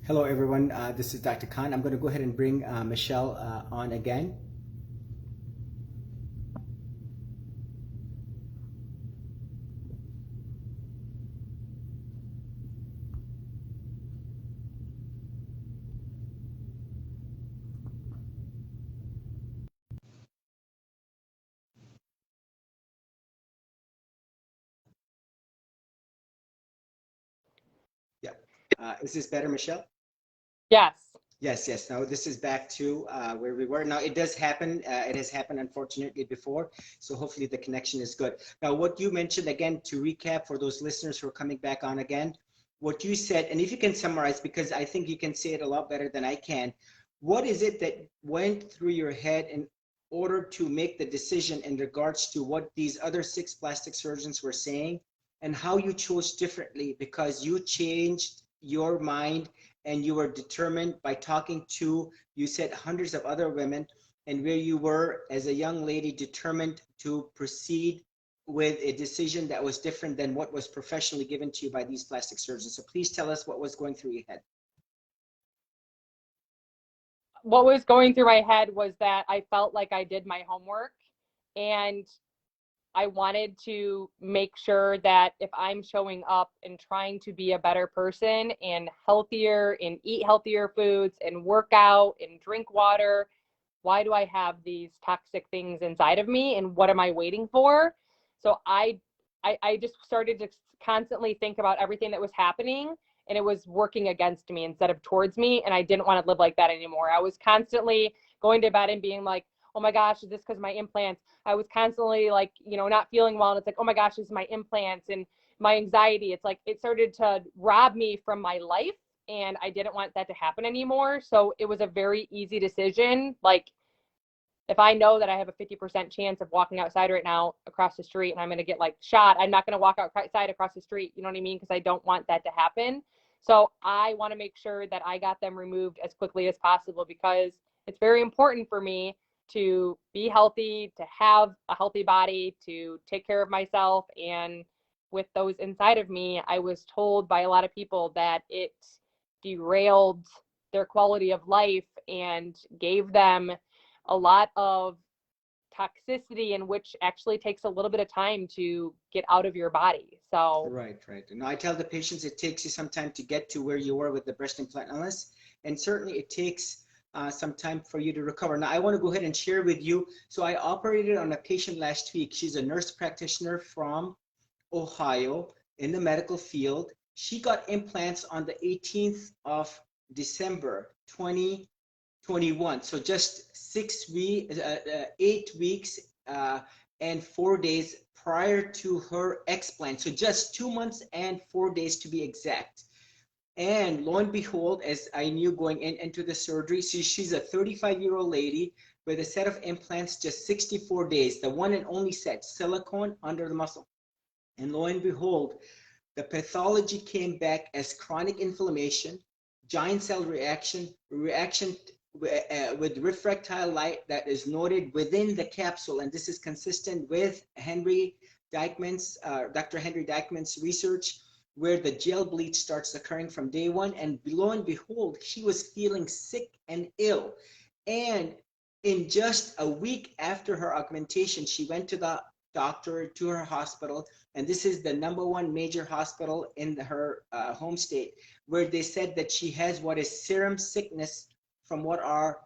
Hello everyone, this is Dr. Khan. I'm going to go ahead and bring Michelle on again. Yeah. Is this better, Michelle? Yes. Yes, yes. Now this is back to where we were. Now it does happen. It has happened unfortunately before. So hopefully the connection is good. Now what you mentioned again, to recap for those listeners who are coming back on again, what you said, and if you can summarize, because I think you can say it a lot better than I can. What is it that went through your head in order to make the decision in regards to what these other 6 plastic surgeons were saying, and how you chose differently because you changed your mind and you were determined by talking to, you said, hundreds of other women, and where you were as a young lady determined to proceed with a decision that was different than what was professionally given to you by these plastic surgeons. So please tell us what was going through your head. What was going through my head was that I felt like I did my homework, and I wanted to make sure that if I'm showing up and trying to be a better person and healthier and eat healthier foods and work out and drink water, why do I have these toxic things inside of me and what am I waiting for? So I just started to constantly think about everything that was happening, and it was working against me instead of towards me, and I didn't want to live like that anymore. I was constantly going to bed and being like, oh my gosh, is this because my implants? I was constantly like, not feeling well, and it's like, oh my gosh, this is my implants and my anxiety. It's like it started to rob me from my life, and I didn't want that to happen anymore. So it was a very easy decision. Like, if I know that I have a 50% chance of walking outside right now across the street and I'm going to get like shot, I'm not going to walk outside across the street. You know what I mean? Because I don't want that to happen. So I want to make sure that I got them removed as quickly as possible, because it's very important for me to be healthy, to have a healthy body, to take care of myself. And with those inside of me, I was told by a lot of people that it derailed their quality of life and gave them a lot of toxicity, in which actually takes a little bit of time to get out of your body. So Right. Now I tell the patients it takes you some time to get to where you were with the breast implant illness, and certainly it takes some time for you to recover. Now I want to go ahead and share with you. So I operated on a patient last week. She's a nurse practitioner from Ohio in the medical field. She got implants on the 18th of December 2021. So just 8 weeks and 4 days prior to her explant. So just 2 months and 4 days to be exact. And lo and behold, as I knew going into the surgery, she's a 35-year-old lady with a set of implants, just 64 days, the one and only set, silicone under the muscle. And lo and behold, the pathology came back as chronic inflammation, giant cell reaction with refractile light that is noted within the capsule. And this is consistent with Dr. Henry Dykman's research, where the gel bleach starts occurring from day one. And lo and behold, she was feeling sick and ill. And in just a week after her augmentation, she went to the doctor, to her hospital, and this is the #1 major hospital in her home state, where they said that she has what is serum sickness from what are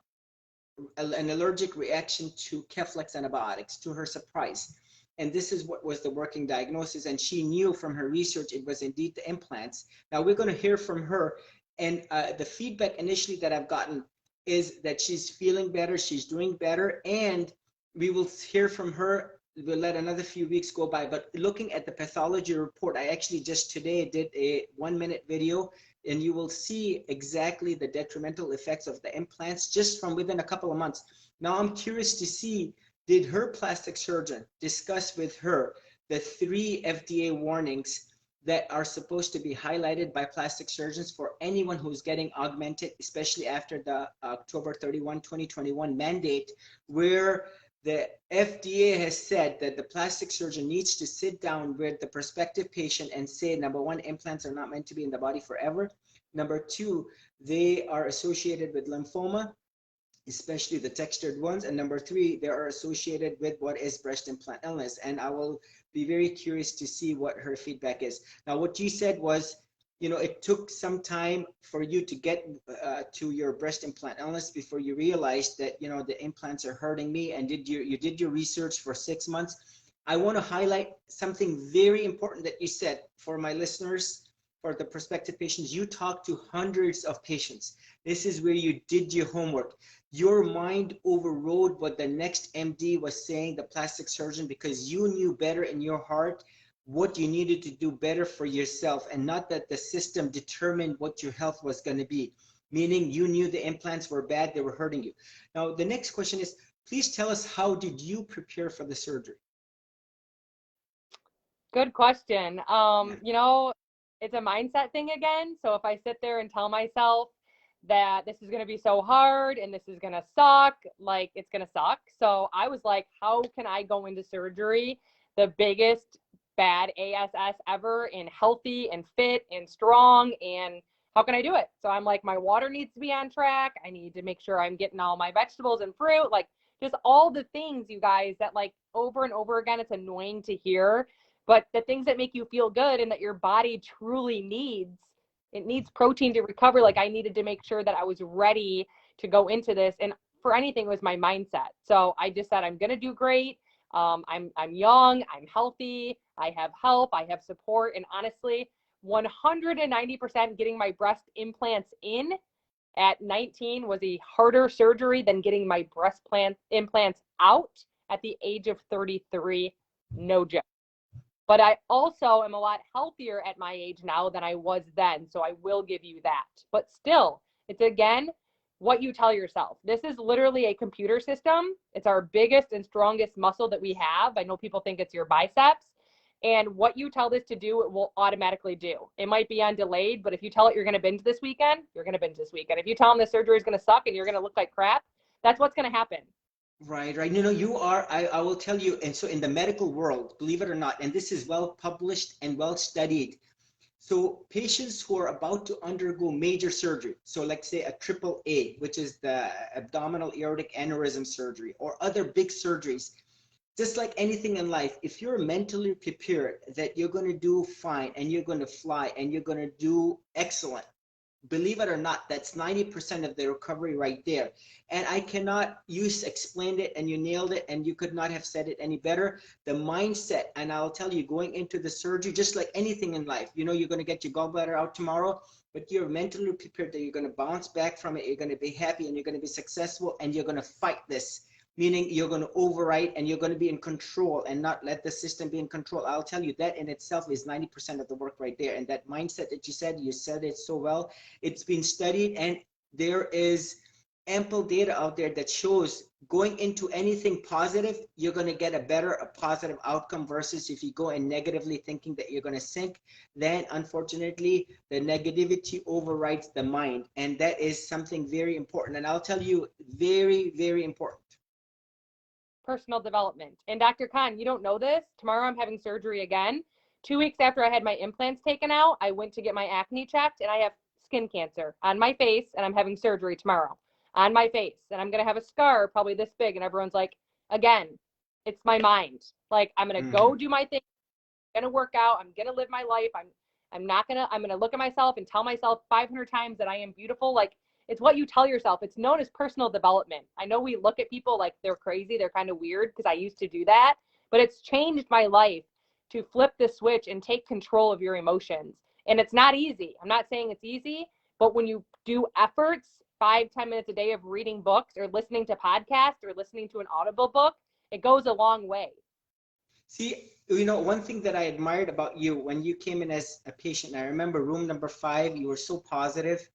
an allergic reaction to Keflex antibiotics, to her surprise. And this is what was the working diagnosis, and she knew from her research it was indeed the implants. Now we're going to hear from her, and the feedback initially that I've gotten is that she's feeling better, she's doing better, and we will hear from her. We'll let another few weeks go by, but looking at the pathology report, I actually just today did a 1-minute video, and you will see exactly the detrimental effects of the implants just from within a couple of months. Now I'm curious to see, did her plastic surgeon discuss with her the 3 FDA warnings that are supposed to be highlighted by plastic surgeons for anyone who's getting augmented, especially after the October 31, 2021 mandate, where The FDA has said that the plastic surgeon needs to sit down with the prospective patient and say, number one, implants are not meant to be in the body forever. Number two, they are associated with lymphoma, especially the textured ones. And number three, they are associated with what is breast implant illness. And I will be very curious to see what her feedback is. Now, what you said was, it took some time for you to get to your breast implant illness before you realized that, the implants are hurting me, and you did your research for 6 months. I want to highlight something very important that you said for my listeners, for the prospective patients. You talked to hundreds of patients. This is where you did your homework. Your mind overrode what the next MD was saying, the plastic surgeon, because you knew better in your heart what you needed to do better for yourself, and not that the system determined what your health was going to be, meaning you knew the implants were bad, they were hurting you. Now, the next question is, please tell us, how did you prepare for the surgery? Good question. Yeah. It's a mindset thing again. So if I sit there and tell myself that this is going to be so hard and this is going to suck, like it's going to suck. So I was like, how can I go into surgery the biggest bad ASS ever and healthy and fit and strong, and how can I do it? So I'm like, my water needs to be on track. I need to make sure I'm getting all my vegetables and fruit, like just all the things, you guys, that like over and over again, it's annoying to hear, but the things that make you feel good and that your body truly needs. It needs protein to recover. Like I needed to make sure that I was ready to go into this. And for anything, it was my mindset. So I just said, I'm going to do great. I'm young, I'm healthy, I have help, I have support, and honestly, 190% getting my breast implants in at 19 was a harder surgery than getting my breast implants out at the age of 33. No joke. But I also am a lot healthier at my age now than I was then, so I will give you that. But still, it's again what you tell yourself. This is literally a computer system. It's our biggest and strongest muscle that we have. I know people think it's your biceps. And what you tell this to do, it will automatically do. It might be on delayed, but if you tell it you're going to binge this weekend, you're going to binge this weekend. If you tell them the surgery is going to suck and you're going to look like crap, that's what's going to happen. Right, right. You are, I will tell you, and so in the medical world, believe it or not, and this is well published and well studied. So patients who are about to undergo major surgery, so like say a triple A, which is the abdominal aortic aneurysm surgery, or other big surgeries, just like anything in life, if you're mentally prepared that you're going to do fine and you're going to fly and you're going to do excellent, believe it or not, that's 90% of the recovery right there. And I cannot, you explained it and you nailed it, and you could not have said it any better. The mindset, and I'll tell you, going into the surgery, just like anything in life, you're going to get your gallbladder out tomorrow, but you're mentally prepared that you're going to bounce back from it, you're going to be happy, and you're going to be successful, and you're going to fight this, meaning you're going to overwrite and you're going to be in control and not let the system be in control. I'll tell you, that in itself is 90% of the work right there. And that mindset that you said it so well. It's been studied, and there is ample data out there that shows going into anything positive, you're going to get a positive outcome, versus if you go in negatively thinking that you're going to sink, then unfortunately the negativity overrides the mind. And that is something very important. And I'll tell you, very, very important. Personal development. And Dr. Khan, you don't know this. Tomorrow I'm having surgery again. 2 weeks after I had my implants taken out, I went to get my acne checked, and I have skin cancer on my face, and I'm having surgery tomorrow on my face. And I'm going to have a scar probably this big. And everyone's like, again, it's my mind. Like, I'm going to go do my thing. I'm going to work out. I'm going to live my life. I'm going to look at myself and tell myself 500 times that I am beautiful. Like, it's what you tell yourself. It's known as personal development. I know we look at people like they're crazy. They're kind of weird, because I used to do that, but it's changed my life to flip the switch and take control of your emotions. And it's not easy. I'm not saying it's easy, but when you do efforts, 5-10 minutes a day of reading books or listening to podcasts or listening to an Audible book, it goes a long way. See, one thing that I admired about you when you came in as a patient, I remember room number 5, you were so positive,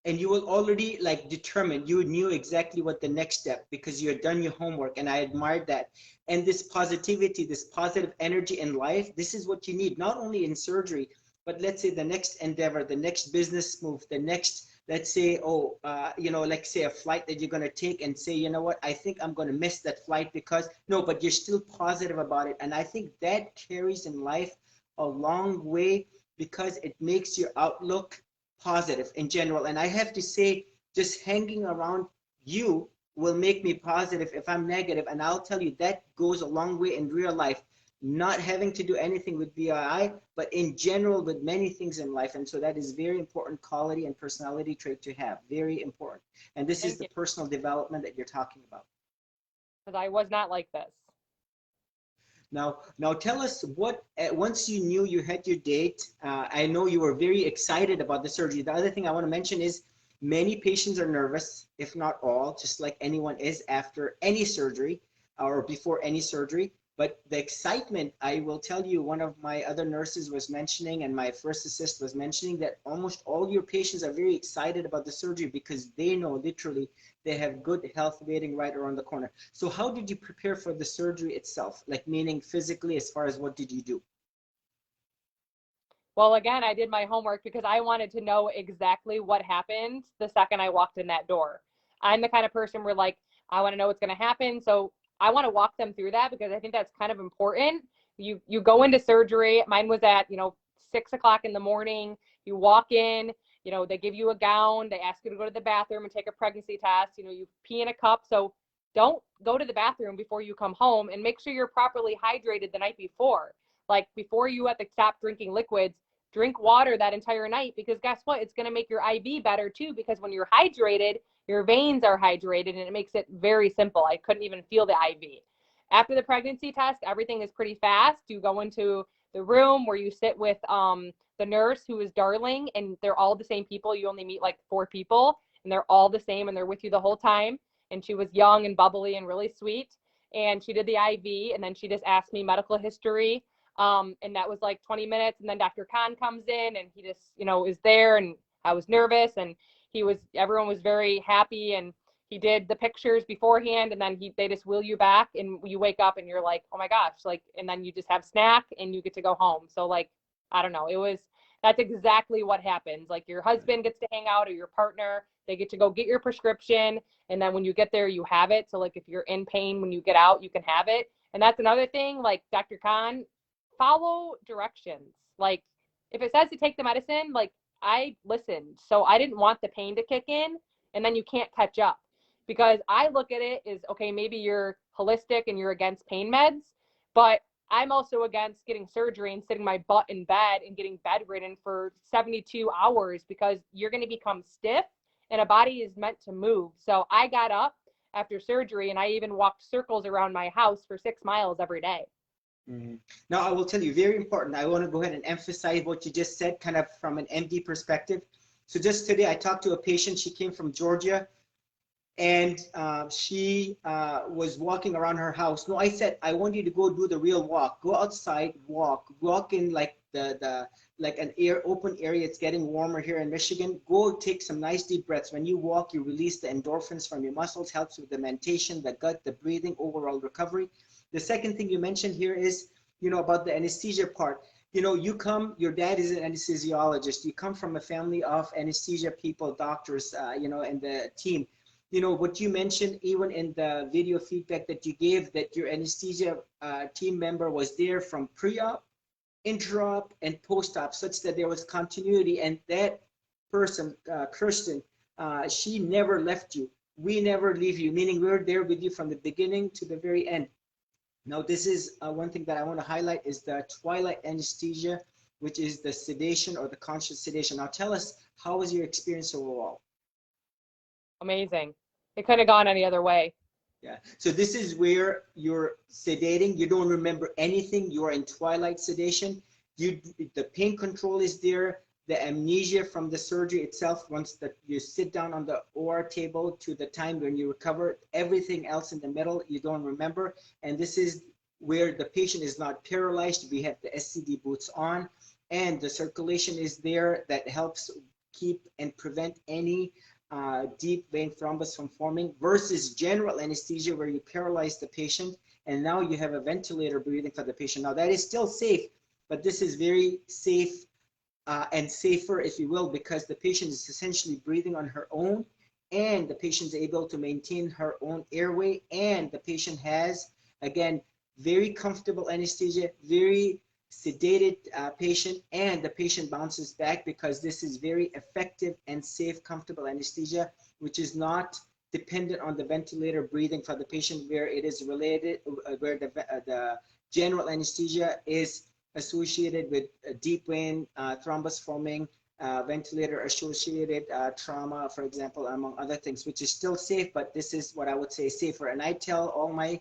and you were already like determined. You knew exactly what the next step, because you had done your homework, and I admired that. And this positivity, this positive energy in life, this is what you need, not only in surgery, but let's say the next endeavor, the next business move, the next let's say, oh, like say a flight that you're going to take and say, you know what, I think I'm going to miss that flight because, no, but you're still positive about it. And I think that carries in life a long way because it makes your outlook positive in general. And I have to say, just hanging around you will make me positive if I'm negative. And I'll tell you, that goes a long way in real life, not having to do anything with BII, but in general with many things in life. And so that is very important quality and personality trait to have, very important. And this is Thank the you. personal development that you're talking about. Because I was not like this. Now tell us what, once you knew you had your date, I know you were very excited about the surgery. The other thing I want to mention is many patients are nervous, if not all, just like anyone is after any surgery or before any surgery. But the excitement, I will tell you, one of my other nurses was mentioning, and my first assist was mentioning, that almost all your patients are very excited about the surgery because they know literally they have good health waiting right around the corner. So how did you prepare for the surgery itself? Like meaning physically, as far as what did you do? Well, again, I did my homework because I wanted to know exactly what happened the second I walked in that door. I'm the kind of person where like, I want to know what's going to happen. So I want to walk them through that because I think that's kind of important. You go into surgery. Mine was at, 6 o'clock in the morning. You walk in, they give you a gown. They ask you to go to the bathroom and take a pregnancy test. You pee in a cup. So don't go to the bathroom before you come home, and make sure you're properly hydrated the night before. Like before you have to stop drinking liquids, drink water that entire night, because guess what? It's going to make your IV better too, because when you're hydrated, your veins are hydrated, and it makes it very simple. I couldn't even feel the IV. After the pregnancy test, everything is pretty fast. You go into the room where you sit with the nurse, who is darling, and they're all the same people. You only meet like 4 people, and they're all the same, and they're with you the whole time. And she was young and bubbly and really sweet. And she did the IV, and then she just asked me medical history. And that was like 20 minutes. And then Dr. Khan comes in, and he just, is there. And I was nervous, and everyone was very happy. And he did the pictures beforehand, and then they just wheel you back, and you wake up and you're like, oh my gosh, like, and then you just have snack and you get to go home. So like, I don't know. That's exactly what happens. Like your husband gets to hang out, or your partner, they get to go get your prescription. And then when you get there, you have it. So like if you're in pain, when you get out, you can have it. And that's another thing, like Dr. Khan, follow directions. Like if it says to take the medicine, like I listened. So I didn't want the pain to kick in and then you can't catch up, because I look at it as, okay, maybe you're holistic and you're against pain meds, but I'm also against getting surgery and sitting my butt in bed and getting bedridden for 72 hours, because you're going to become stiff, and a body is meant to move. So I got up after surgery, and I even walked circles around my house for 6 miles every day. Mm-hmm. Now, I will tell you, very important. I want to go ahead and emphasize what you just said, kind of from an MD perspective. So just today, I talked to a patient. She came from Georgia, and she was walking around her house. No, I said, I want you to go do the real walk. Go outside, walk in like like an open area. It's getting warmer here in Michigan. Go take some nice deep breaths. When you walk, you release the endorphins from your muscles, helps with the mentation, the gut, the breathing, overall recovery. The second thing you mentioned here is, about the anesthesia part. Your dad is an anesthesiologist. You come from a family of anesthesia people, doctors, and the team. What you mentioned, even in the video feedback that you gave, that your anesthesia team member was there from pre-op, intra-op, and post-op, such that there was continuity. And that person, Kirsten, she never left you. We never leave you, meaning we're there with you from the beginning to the very end. Now, this is one thing that I want to highlight is the twilight anesthesia, which is the sedation or the conscious sedation. Now, tell us, how was your experience overall? Amazing. It couldn't have gone any other way. Yeah. So this is where you're sedating. You don't remember anything. You are in twilight sedation. The pain control is there. The amnesia from the surgery itself, once that you sit down on the OR table to the time when you recover, everything else in the middle, you don't remember. And this is where the patient is not paralyzed. We have the SCD boots on, and the circulation is there that helps keep and prevent any deep vein thrombus from forming, versus general anesthesia where you paralyze the patient and now you have a ventilator breathing for the patient. Now that is still safe, but this is very safe and safer, if you will, because the patient is essentially breathing on her own, and the patient is able to maintain her own airway, and the patient has, again, very comfortable anesthesia, very sedated patient, and the patient bounces back because this is very effective and safe, comfortable anesthesia, which is not dependent on the ventilator breathing for the patient, where it is related, where the general anesthesia is associated with deep vein thrombus forming, ventilator associated trauma, for example, among other things, which is still safe, but this is what I would say safer. And I tell all my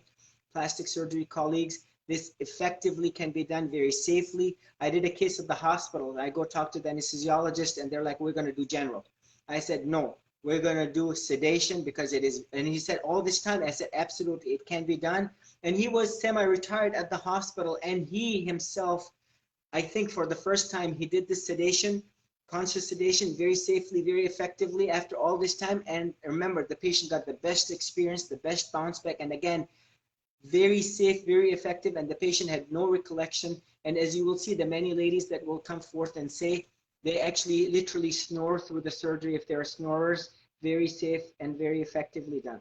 plastic surgery colleagues, this effectively can be done very safely. I did a case at the hospital. I go talk to the anesthesiologist and they're like, we're going to do general. I said, no, we're going to do sedation because it is. And he said, all this time, I said, absolutely, it can be done. And he was semi-retired at the hospital, and he himself, I think for the first time, he did this sedation, conscious sedation, very safely, very effectively after all this time. And remember, the patient got the best experience, the best bounce back, and again, very safe, very effective, and the patient had no recollection. And as you will see, the many ladies that will come forth and say they actually literally snore through the surgery if they're snorers, very safe and very effectively done.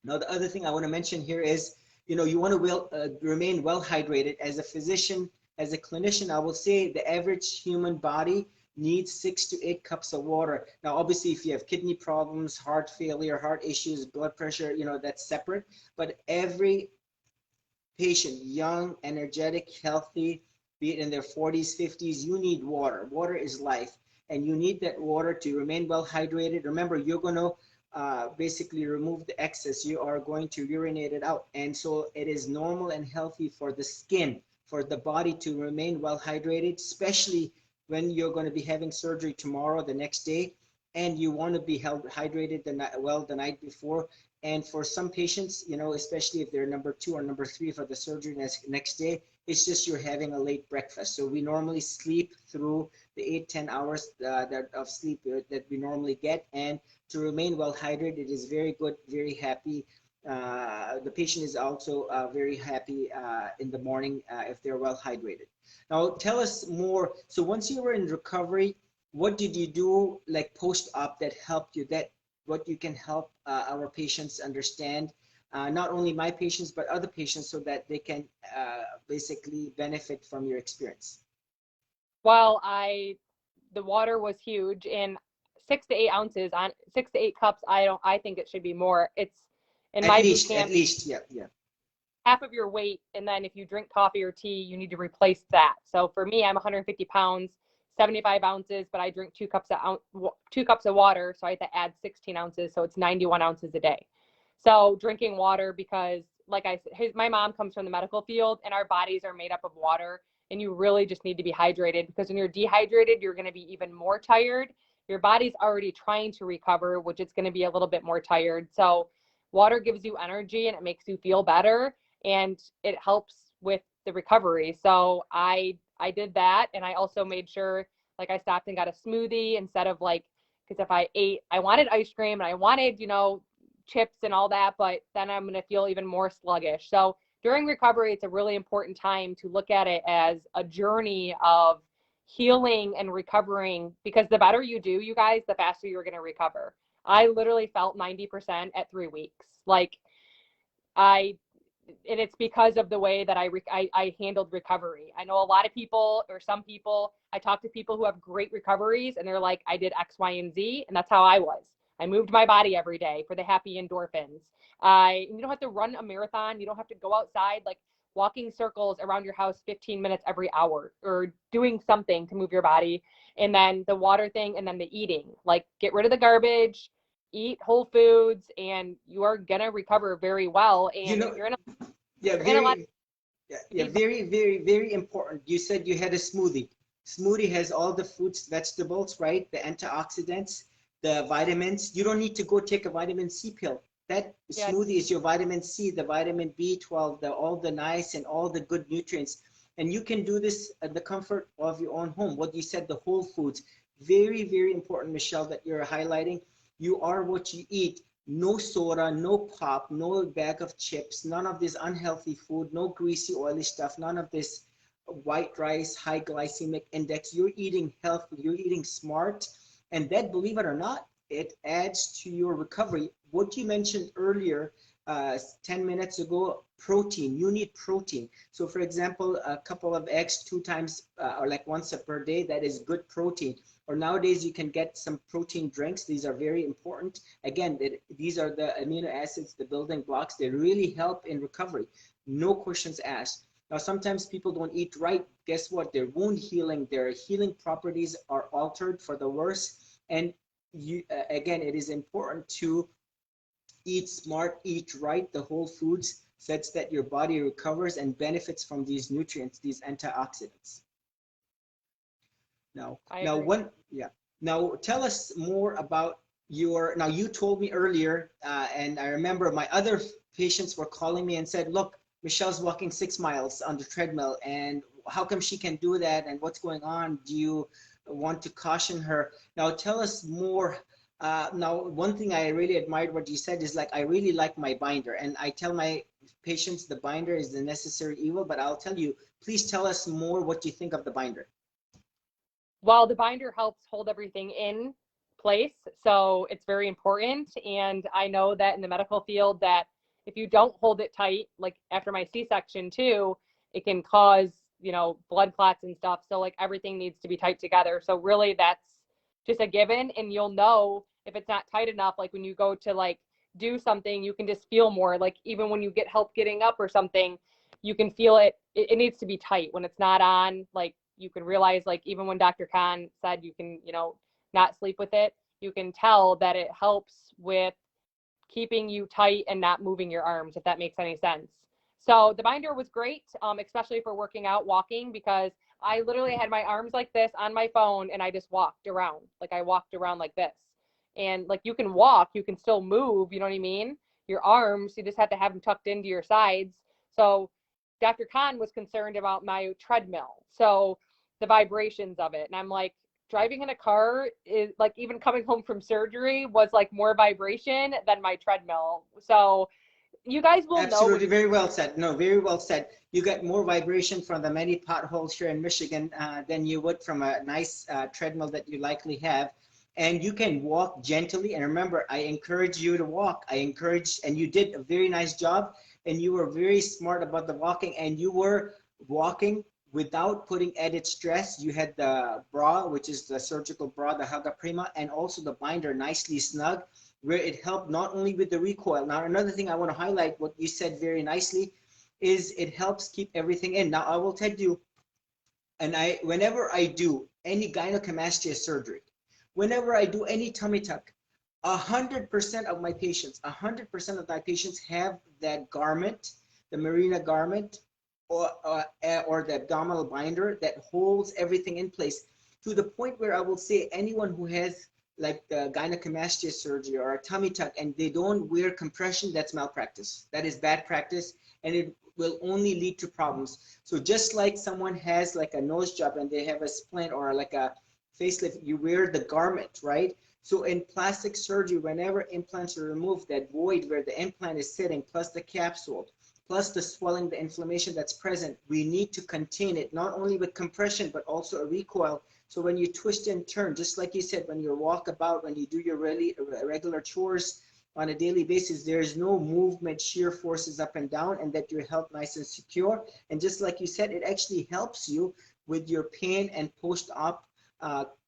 Now, the other thing I want to mention here is, you want to remain well hydrated. As a physician, as a clinician, I will say the average human body needs 6 to 8 cups of water. Now, obviously, if you have kidney problems, heart failure, heart issues, blood pressure, that's separate. But every patient, young, energetic, healthy, be it in their 40s, 50s, you need water. Water is life. And you need that water to remain well hydrated. Remember, you're going to basically remove the excess. You are going to urinate it out. And so it is normal and healthy for the skin, for the body to remain well hydrated, especially when you're going to be having surgery tomorrow, the next day, and you want to be hydrated the night before. And for some patients, especially if they're number 2 or number 3 for the surgery next day, it's just you're having a late breakfast. So we normally sleep through the 8-10 hours of sleep that we normally get. And to remain well hydrated, it is very good, very happy. The patient is also very happy in the morning if they're well hydrated. Now, tell us more. So once you were in recovery, what did you do like post-op that helped you, that what you can help our patients understand, not only my patients, but other patients, so that they can basically benefit from your experience? Well, the water was huge, and 6 to 8 ounces on 6 to 8 cups. I think it should be more. It's in my boot camp, at least, yeah. half of your weight. And then if you drink coffee or tea, you need to replace that. So for me, I'm 150 pounds, 75 ounces, but I drink 2 cups of water. So I have to add 16 ounces. So it's 91 ounces a day. So drinking water, because like I said, my mom comes from the medical field, and our bodies are made up of water, and you really just need to be hydrated, because when you're dehydrated, you're going to be even more tired. Your body's already trying to recover, which it's going to be a little bit more tired. So water gives you energy, and it makes you feel better, and it helps with the recovery. So I did that. And I also made sure, like, I stopped and got a smoothie instead of, like, because if I wanted ice cream and I wanted, chips and all that, but then I'm going to feel even more sluggish. So during recovery, it's a really important time to look at it as a journey of healing and recovering, because the better you do, you guys, the faster you're going to recover. I literally felt 90% at 3 weeks. Like, and it's because of the way that I handled recovery. I know a lot of people, or some people, I talk to people who have great recoveries, and they're like, I did X, Y, and Z. And that's how I was. I moved my body every day for the happy endorphins. You don't have to run a marathon. You don't have to go outside, like walking circles around your house 15 minutes every hour, or doing something to move your body. And then the water thing, and then the eating, like, get rid of the garbage, eat whole foods, and you are gonna recover very well. And you're in a lot. Very, very, very important. You said you had a smoothie. Smoothie has all the fruits, vegetables, right? The antioxidants, the vitamins. You don't need to go take a vitamin C pill. That smoothie is your vitamin C, the vitamin B12, all the nice and all the good nutrients. And you can do this at the comfort of your own home. What you said, the whole foods. Very, very important, Michelle, that you're highlighting. You are what you eat. No soda, no pop, no bag of chips, none of this unhealthy food, no greasy, oily stuff, none of this white rice, high glycemic index. You're eating healthy, you're eating smart, and that, believe it or not, it adds to your recovery. What you mentioned earlier, 10 minutes ago, protein. You need protein. So, for example, a couple of eggs 2 times or like once per day, that is good protein. Or nowadays, you can get some protein drinks. These are very important. Again, these are the amino acids, the building blocks. They really help in recovery. No questions asked. Now, sometimes people don't eat right. Guess what? Their wound healing, their healing properties are altered for the worse. And again, it is important to eat smart, eat right, the whole foods, such that your body recovers and benefits from these nutrients, these antioxidants. Now, I now agree. one, yeah. Now, tell us more about your. Now, you told me earlier, and I remember my other patients were calling me and said, "Look, Michelle's walking 6 miles on the treadmill, and how come she can do that? And what's going on? Do you want to caution her?" Now, tell us more. Now, one thing I really admired what you said is like, I really like my binder, and I tell my patients the binder is the necessary evil. But I'll tell you, please tell us more what you think of the binder. Well, the binder helps hold everything in place, so it's very important. And I know that in the medical field that if you don't hold it tight, like after my C-section too, it can cause, blood clots and stuff. So like everything needs to be tight together. So really that's just a given, and you'll know if it's not tight enough. Like when you go to like do something, you can just feel more, like even when you get help getting up or something, you can feel it. It needs to be tight. When it's not on, like you can realize, like even when Dr. Khan said you can, not sleep with it, you can tell that it helps with keeping you tight and not moving your arms, if that makes any sense. So the binder was great, especially for working out, walking, because I literally had my arms like this on my phone and I just walked around. Like I walked around like this. And like you can walk, you can still move, you know what I mean? Your arms, you just have to have them tucked into your sides. So Dr. Khan was concerned about my treadmill. So the vibrations of it. And I'm like, driving in a car is like, even coming home from surgery was like more vibration than my treadmill. So you guys will know when Absolutely, you very well said. No, very well said. You get more vibration from the many potholes here in Michigan than you would from a nice treadmill that you likely have. And you can walk gently. And remember, I encourage you to walk. I encourage, and you did a very nice job. And you were very smart about the walking. And you were walking without putting added stress. You had the bra, which is the surgical bra, the Haga Prima, and also the binder nicely snug, where it helped not only with the recoil. Now, another thing I want to highlight, what you said very nicely, is it helps keep everything in. Now, I will tell you, and whenever I do any gynecomastia surgery, whenever I do any tummy tuck, 100% of my patients, 100% of my patients have that garment, the Marina garment, or the abdominal binder that holds everything in place, to the point where I will say anyone who has like the gynecomastia surgery or a tummy tuck and they don't wear compression, that's malpractice. That is bad practice, and it will only lead to problems. So just like someone has like a nose job and they have a splint or like a facelift, you wear the garment, right? So in plastic surgery, whenever implants are removed, that void where the implant is sitting, plus the capsule, plus the swelling, the inflammation that's present, we need to contain it, not only with compression, but also a recoil. So when you twist and turn, just like you said, when you walk about, when you do your really regular chores on a daily basis, there is no movement, shear forces up and down, and that you're held nice and secure. And just like you said, it actually helps you with your pain and post-op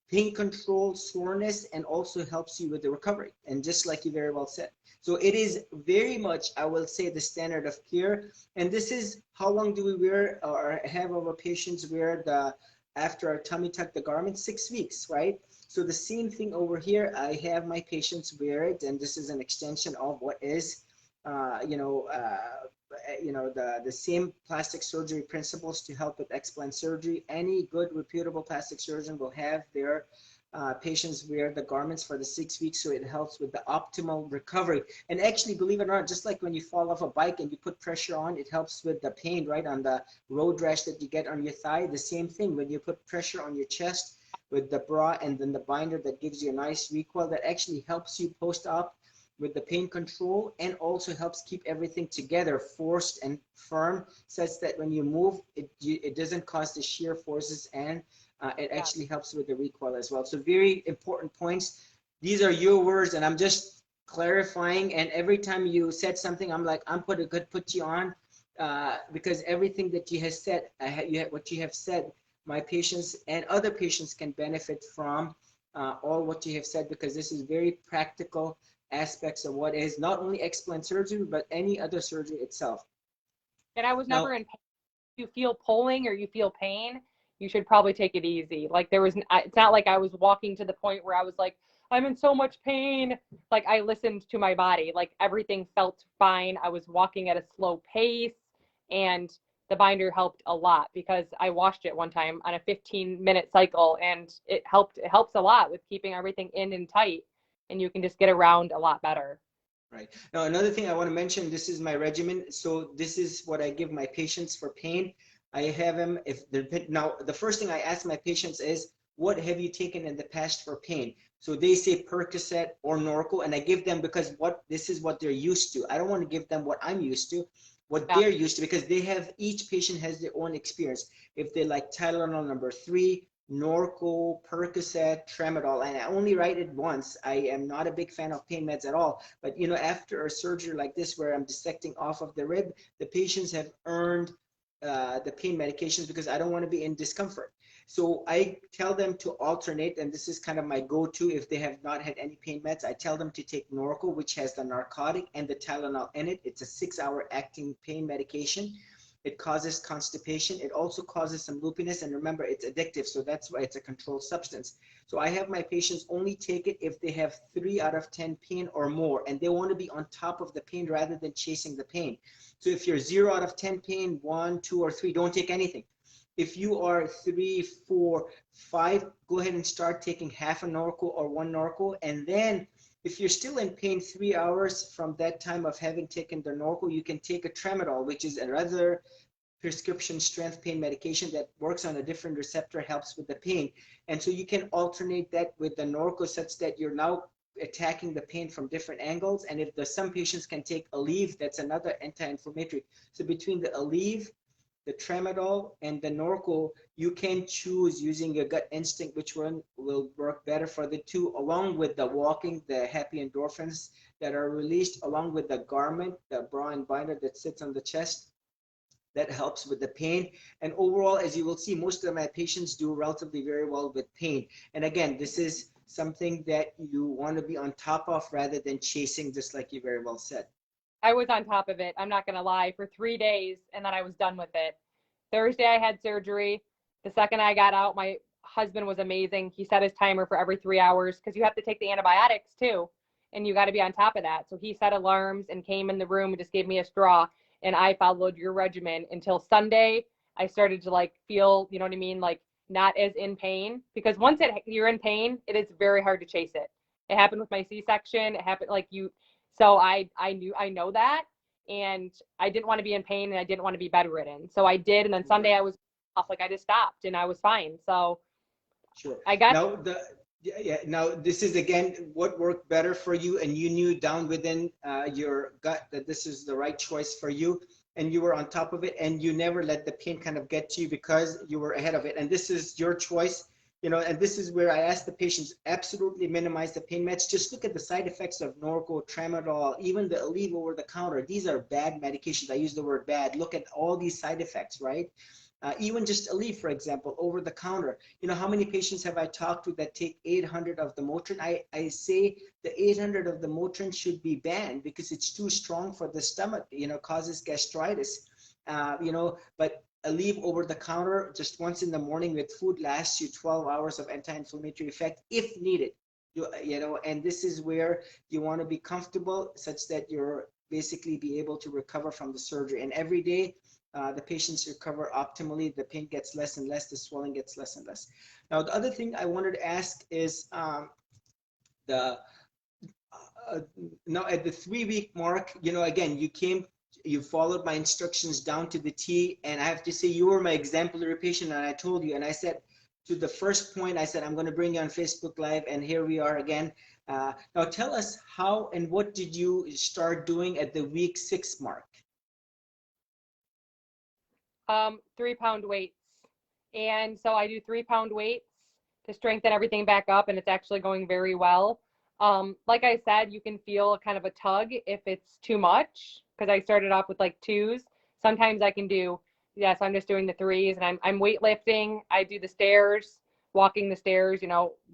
pain control, soreness, and also helps you with the recovery. And just like you very well said. So it is very much, I will say, the standard of care. And this is, how long do we wear or have our patients wear the, after our tummy tuck, the garment? 6 weeks, right? So the same thing over here, I have my patients wear it, and this is an extension of what is, the same plastic surgery principles to help with explant surgery. Any good reputable plastic surgeon will have their patients wear the garments for the 6 weeks, so it helps with the optimal recovery. And actually, believe it or not, just like when you fall off a bike and you put pressure on, it helps with the pain, right, on the road rash that you get on your thigh. The same thing when you put pressure on your chest with the bra and then the binder that gives you a nice recoil, that actually helps you post-op with the pain control, and also helps keep everything together, forced and firm, such that when you move, it doesn't cause the shear forces, and it Yeah. actually helps with the recoil as well. So very important points. These are your words, and I'm just clarifying. And every time you said something, I'm like, I'm put you on, because everything that you have said, what you have said, my patients and other patients can benefit from all what you have said, because this is very practical aspects of what is not only explant surgery, but any other surgery itself. And I was Now, never in pain. If you feel pulling or you feel pain, you should probably take it easy. Like it's not like I was walking to the point where I was like, I'm in so much pain. Like I listened to my body. Like everything felt fine. I was walking at a slow pace, and the binder helped a lot because I washed it one time on a 15-minute cycle, and it helped. It helps a lot with keeping everything in and tight, and you can just get around a lot better. right. Now, another thing I want to mention, this is my regimen. So this is what I give my patients for pain. I have them, if they're, now the first thing I ask my patients is, what have you taken in the past for pain? So they say Percocet or Norco, and I give them, because this is what they're used to. I don't want to give them what I'm used to, what Yeah. they're used to, because each patient has their own experience. If they like Tylenol #3, Norco, Percocet, Tramadol, and I only write it once. I am not a big fan of pain meds at all. But after a surgery like this, where I'm dissecting off of the rib, the patients have earned the pain medications, because I don't want to be in discomfort. So I tell them to alternate, and this is kind of my go-to if they have not had any pain meds. I tell them to take Norco, which has the narcotic and the Tylenol in it. It's a 6-hour acting pain medication. It causes constipation. It also causes some loopiness, and remember, it's addictive, so that's why it's a controlled substance. So I have my patients only take it if they have 3 out of 10 pain or more, and they want to be on top of the pain rather than chasing the pain. So if you're 0 out of 10 pain, 1, 2, or 3, don't take anything. If you are 3, 4, 5, go ahead and start taking half a Norco or 1 Norco. And then if you're still in pain 3 hours from that time of having taken the Norco, you can take a Tramadol, which is another prescription strength pain medication that works on a different receptor, helps with the pain. And so you can alternate that with the Norco, such that you're now attacking the pain from different angles. And if some patients can take Aleve, that's another anti-inflammatory. So between the Aleve, the Tramadol, and the Norco, you can choose using your gut instinct which one will work better for the two, along with the walking, the happy endorphins that are released, along with the garment, the bra and binder that sits on the chest. That helps with the pain. And overall, as you will see, most of my patients do relatively very well with pain. And again, this is something that you want to be on top of rather than chasing, just like you very well said. I was on top of it. I'm not going to lie, for 3 days, and then I was done with it. Thursday, I had surgery. The second I got out, my husband was amazing. He set his timer for every 3 hours, because you have to take the antibiotics too, and you got to be on top of that. So he set alarms and came in the room and just gave me a straw, and I followed your regimen until Sunday. I started to like feel, you know what I mean, like not as in pain, because once you're in pain, it is very hard to chase it. It happened with my C-section. It happened like you. So I know that, and I didn't want to be in pain, and I didn't want to be bedridden. So I did, and then Sunday I was off, like I just stopped and I was fine. So Sure. I got Now now this is again what worked better for you, and you knew down within your gut that this is the right choice for you, and you were on top of it, and you never let the pain kind of get to you because you were ahead of it. And this is your choice. And this is where I ask the patients, absolutely minimize the pain meds. Just look at the side effects of Norco, Tramadol, even the Aleve over the counter. These are bad medications. I use the word bad. Look at all these side effects, right? Even just Aleve, for example, over the counter. How many patients have I talked to that take 800 of the Motrin? I say the 800 of the Motrin should be banned because it's too strong for the stomach, causes gastritis, but Aleve over the counter just once in the morning with food lasts you 12 hours of anti-inflammatory effect if needed. And this is where you want to be comfortable such that you're basically be able to recover from the surgery. And every day, the patients recover optimally, the pain gets less and less, the swelling gets less and less. Now, the other thing I wanted to ask is now at the 3-week mark, again, you followed my instructions down to the T, and I have to say you were my exemplary patient. And I told you, and I said to the first point, I said, I'm going to bring you on Facebook Live, and here we are again. Now tell us how and what did you start doing at the week 6 mark? 3 pound weights. And so I do 3 pound weights to strengthen everything back up, and it's actually going very well. Like I said, you can feel kind of a tug if it's too much, because I started off with like twos. Sometimes I can do, yes, I'm just doing the threes, and I'm weightlifting. I do the stairs, walking the stairs,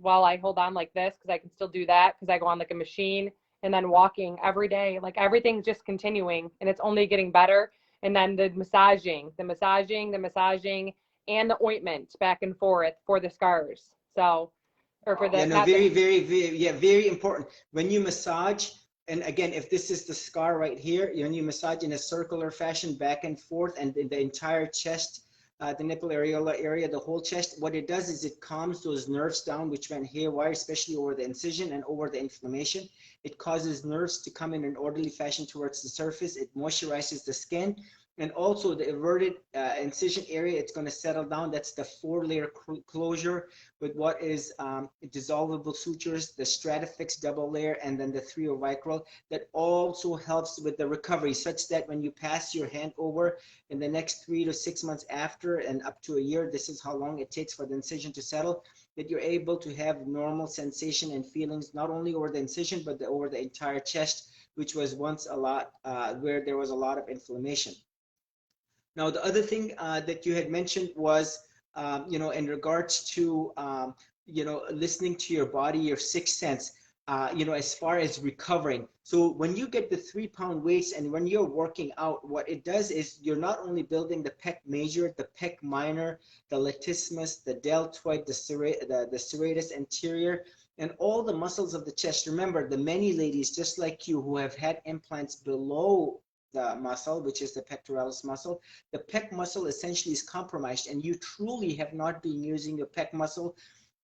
while I hold on like this, because I can still do that because I go on like a machine, and then walking every day. Like everything's just continuing, and it's only getting better. And then the massaging, and the ointment back and forth for the scars. So, or for Yeah, the, no, not the, very, yeah, very important. When you massage, and again, if this is the scar right here, when you massage in a circular fashion back and forth and the entire chest, the nipple areola area, the whole chest, what it does is it calms those nerves down, which went haywire, especially over the incision and over the inflammation. It causes nerves to come in an orderly fashion towards the surface. It moisturizes the skin. And also the everted incision area, it's going to settle down. That's the 4-layer closure with what is dissolvable sutures, the Stratafix double layer, and then the 3O Vicryl. That also helps with the recovery, such that when you pass your hand over in the next 3 to 6 months after and up to a year, this is how long it takes for the incision to settle, that you're able to have normal sensation and feelings, not only over the incision, but over the entire chest, which was once a lot, where there was a lot of inflammation. Now, the other thing that you had mentioned was, in regards to, listening to your body, your sixth sense, as far as recovering. So when you get the 3-pound weights and when you're working out, what it does is you're not only building the pec major, the pec minor, the latissimus, the deltoid, the serratus anterior, and all the muscles of the chest. Remember, the many ladies, just like you, who have had implants below the muscle, which is the pectoralis muscle, the pec muscle essentially is compromised, and you truly have not been using your pec muscle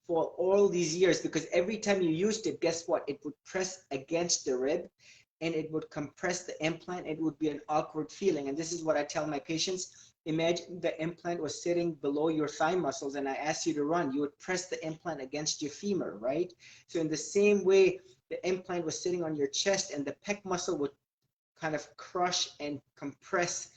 for all these years, because every time you used it, guess what? It would press against the rib and it would compress the implant. It would be an awkward feeling. And this is what I tell my patients. Imagine the implant was sitting below your thigh muscles and I asked you to run. You would press the implant against your femur, right? So in the same way, the implant was sitting on your chest and the pec muscle would kind of crush and compress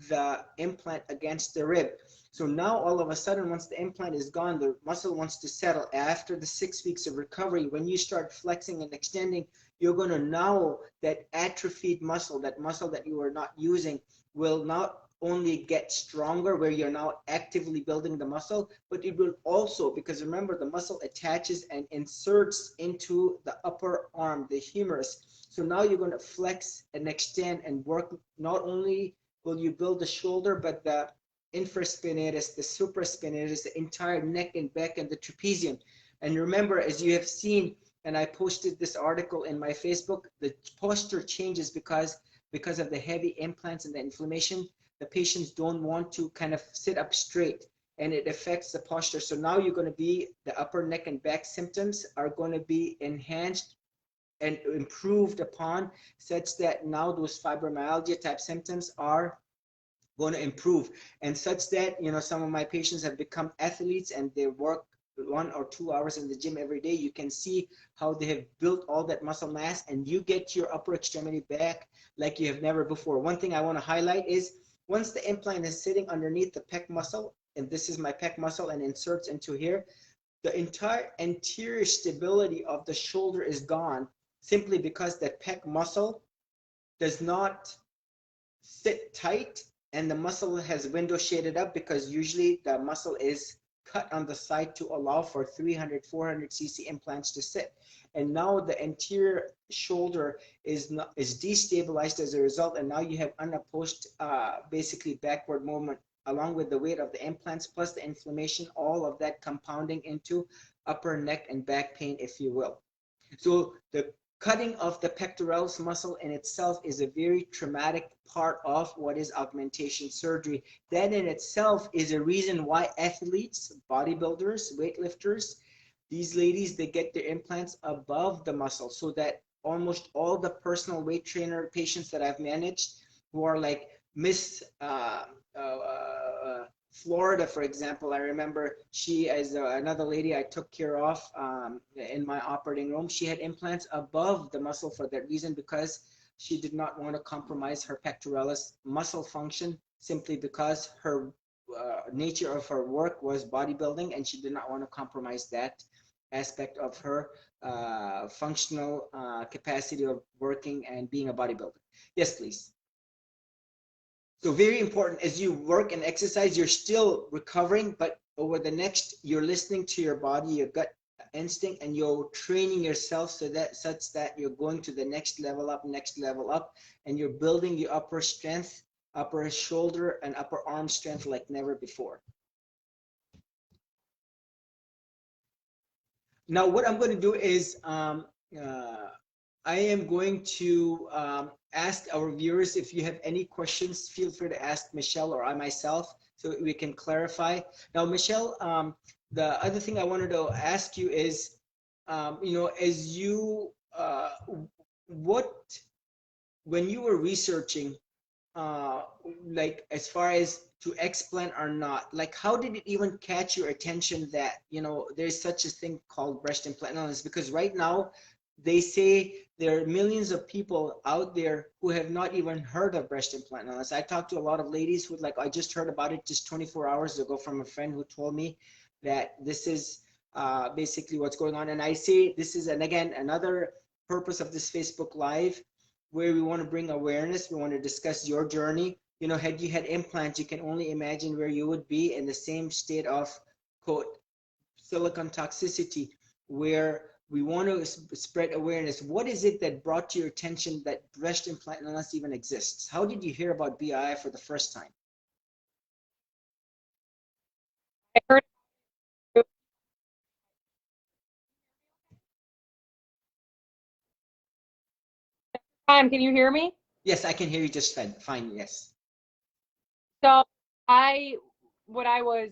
the implant against the rib. So now all of a sudden, once the implant is gone, the muscle wants to settle. After the 6 weeks of recovery, when you start flexing and extending, you're going to know that atrophied muscle, that muscle that you are not using, will not only get stronger, where you're now actively building the muscle, but it will also, because remember, the muscle attaches and inserts into the upper arm, the humerus. So now you're going to flex and extend and work. Not only will you build the shoulder, but the infraspinatus, the supraspinatus, the entire neck and back, and the trapezium. And remember, as you have seen, and I posted this article in my Facebook, the posture changes because of the heavy implants and the inflammation. The patients don't want to kind of sit up straight, and it affects the posture. So now you're going to be, the upper neck and back symptoms are going to be enhanced and improved upon, such that now those fibromyalgia type symptoms are going to improve, and such that some of my patients have become athletes and they work 1 or 2 hours in the gym every day. You can see how they have built all that muscle mass, and you get your upper extremity back like you have never before. One thing I want to highlight is, once the implant is sitting underneath the pec muscle, and this is my pec muscle and inserts into here, the entire anterior stability of the shoulder is gone, simply because the pec muscle does not sit tight and the muscle has window shaded up, because usually the muscle is cut on the side to allow for 300, 400 cc implants to sit. And now the anterior shoulder is destabilized as a result, and now you have unopposed basically backward movement, along with the weight of the implants plus the inflammation, all of that compounding into upper neck and back pain, if you will. So the cutting of the pectoralis muscle in itself is a very traumatic part of what is augmentation surgery. That in itself is a reason why athletes, bodybuilders, weightlifters, these ladies, they get their implants above the muscle, so that almost all the personal weight trainer patients that I've managed, who are like Florida, for example, I remember she, as another lady I took care of in my operating room, she had implants above the muscle for that reason, because she did not want to compromise her pectoralis muscle function, simply because her nature of her work was bodybuilding, and she did not want to compromise that aspect of her functional capacity of working and being a bodybuilder. Yes, please. So very important, as you work and exercise, you're still recovering, but over the next, you're listening to your body, your gut instinct, and you're training yourself so that such that you're going to the next level up, and you're building your upper strength, upper shoulder and upper arm strength like never before. Now, what I'm going to do is I am going to ask our viewers, if you have any questions, feel free to ask Michelle or I myself so we can clarify. Now, Michelle, the other thing I wanted to ask you is, you know, as you, when you were researching, like as far as to explant or not, like how did it even catch your attention that, you know, there's such a thing called breast implant illness? Because right now they say there are millions of people out there who have not even heard of breast implant illness. I talked to a lot of ladies who like, I just heard about it just 24 hours ago from a friend who told me that this is basically what's going on. And I say this is, and again, another purpose of this Facebook Live, where we want to bring awareness. We want to discuss your journey. You know, had you had implants, you can only imagine where you would be in the same state of, quote, silicone toxicity, where we want to spread awareness. What is it that brought to your attention that breast implant illness even exists? How did you hear about BI for the first time? I heard. Can you hear me? Yes, I can hear you just fine. Yes. So when I was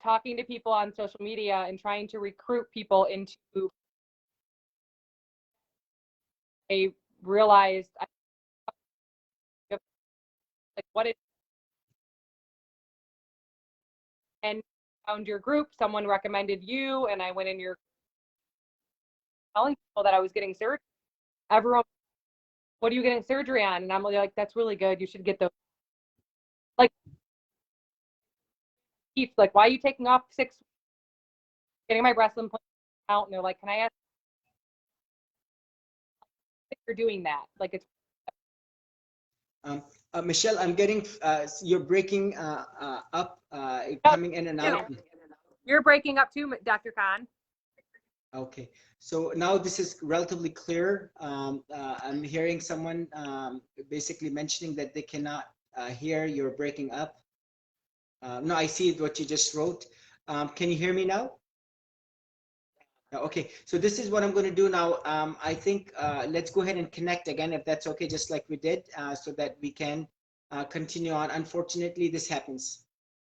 talking to people on social media and trying to recruit people into, I realized like what it, and found your group, someone recommended you, and I went in your telling people that I was getting surgery. Everyone, what are you getting surgery on? And I'm like, that's really good. You should get those. Like, like, why are you taking off 6 weeks, getting my breast implant out? And they're like, can I ask if you're doing that? Like, it's. Michelle, I'm getting, you're breaking up, coming in and out. You're breaking up too, Dr. Khan. Okay, so now this is relatively clear. I'm hearing someone basically mentioning that they cannot hear, you're breaking up. No, I see what you just wrote. Can you hear me now? Okay, so this is what I'm going to do now. I think let's go ahead and connect again, if that's okay, just like we did, so that we can continue on. Unfortunately, this happens.